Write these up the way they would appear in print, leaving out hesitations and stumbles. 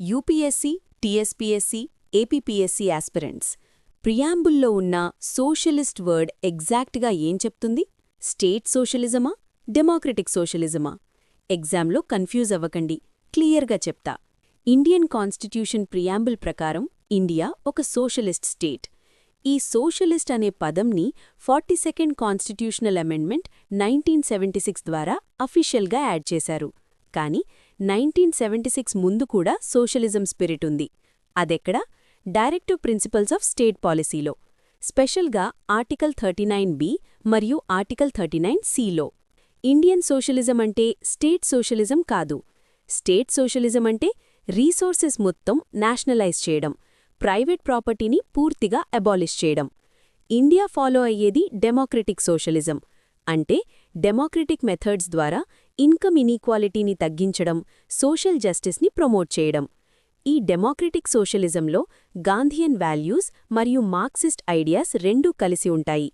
UPSC, TSPSC, APPSC aspirants. ప్రియాంబుల్లో ఉన్న socialist word ఎగ్జాక్ట్గా ఏం చెప్తుంది? స్టేట్ సోషలిజమా, డెమోక్రటిక్ సోషలిజమా? ఎగ్జామ్లో కన్ఫ్యూజ్ అవ్వకండి, క్లియర్గా చెప్తా. ఇండియన్ కాన్స్టిట్యూషన్ ప్రియాంబుల్ ప్రకారం ఇండియా ఒక సోషలిస్ట్ స్టేట్. ఈ సోషలిస్ట్ అనే పదంని 42nd కాన్స్టిట్యూషనల్ అమెండ్మెంట్ 1976 ద్వారా అఫీషియల్గా యాడ్ చేశారు. కానీ 1976 ముందు కూడా సోషలిజం స్పిరిట్ ఉంది. అదెక్కడా? డైరెక్టివ్ ప్రిన్సిపల్స్ ఆఫ్ స్టేట్ పాలసీలో, స్పెషల్గా ఆర్టికల్ 39B మరియు ఆర్టికల్ 39Cలో. ఇండియన్ సోషలిజం అంటే స్టేట్ సోషలిజం కాదు. స్టేట్ సోషలిజం అంటే రీసోర్సెస్ మొత్తం నేషనలైజ్ చేయడం, ప్రైవేట్ ప్రాపర్టీని పూర్తిగా అబాలిష్ చేయడం. ఇండియా ఫాలో అయ్యేది డెమోక్రటిక్ సోషలిజం, అంటే డెమోక్రటిక్ మెథడ్స్ ద్వారా ఇన్కమ్ ఇనీక్వాలిటీని తగ్గించడం, సోషల్ జస్టిస్ని ప్రమోట్ చేయడం. ఈ డెమోక్రటిక్ సోషలిజంలో గాంధీయన్ వాల్యూస్ మరియు మార్క్సిస్ట్ ఐడియాస్ రెండూ కలిసి ఉంటాయి.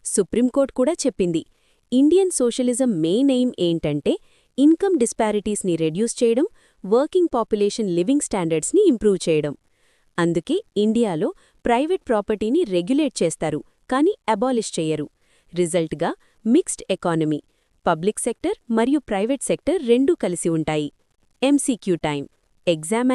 సుప్రీంకోర్టు కూడా చెప్పింది, ఇండియన్ సోషలిజం మెయిన్ ఎయిమ్ ఏంటంటే ఇన్కమ్ డిస్పారిటీస్ని రెడ్యూస్ చేయడం, వర్కింగ్ పాపులేషన్ లివింగ్ స్టాండర్డ్స్ని ఇంప్రూవ్ చేయడం. అందుకే ఇండియాలో ప్రైవేట్ ప్రాపర్టీని రెగ్యులేట్ చేస్తారు, కానీ అబాలిష్ చెయ్యరు. రిజల్ట్గా మిక్స్డ్ ఎకానమీ, పబ్లిక్ సెక్టర్ మరియు ప్రైవేట్ సెక్టర్ రెండూ కలిసి ఉంటాయి. MCQ time. ఎగ్జామ్